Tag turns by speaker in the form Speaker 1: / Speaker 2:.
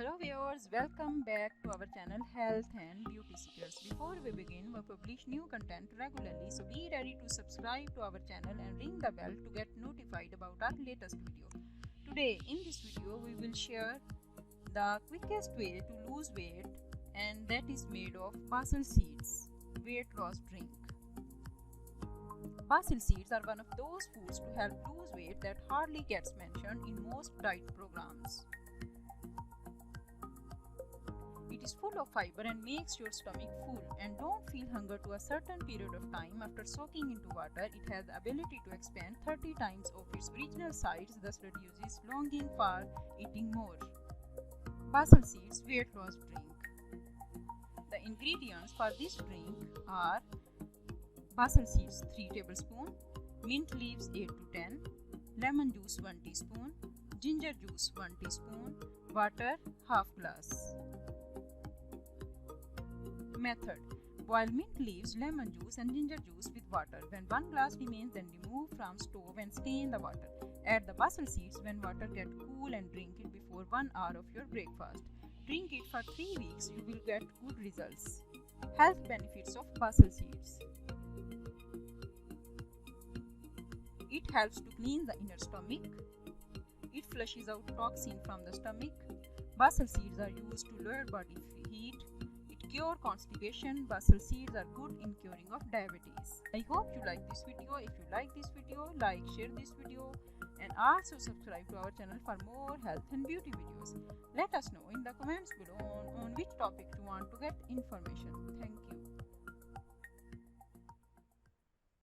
Speaker 1: Hello viewers, welcome back to our channel Health and Beauty Secrets. Before we begin, we publish new content regularly, so be ready to subscribe to our channel and ring the bell to get notified about our latest video. Today in this video we will share the quickest way to lose weight, and that is made of basil seeds weight loss drink. Basil seeds are one of those foods to help lose weight that hardly gets mentioned in most diet programs. It is full of fiber and makes your stomach full, and don't feel hunger to a certain period of time after soaking into water. It has the ability to expand 30 times of its original size, thus reduces longing for eating more. Basil seeds weight loss drink. The ingredients for this drink are basil seeds 3 tablespoons, mint leaves 8 to 10, lemon juice 1 teaspoon, ginger juice 1 teaspoon, water half glass. Method: boil mint leaves, lemon juice and ginger juice with water. When 1 glass remains, then remove from stove and strain the water. Add the basil seeds when water gets cool and drink it before 1 hour of your breakfast. Drink it for 3 weeks, you will get good results. Health benefits of basil seeds. It helps to clean the inner stomach. It flushes out toxin from the stomach. Basil seeds are used to lower body heat. Cure constipation. Basil seeds are good in curing of diabetes. I hope you like this video. If you like this video, like, share this video, and also subscribe to our channel for more health and beauty videos. Let us know in the comments below on which topic you want to get information. Thank you.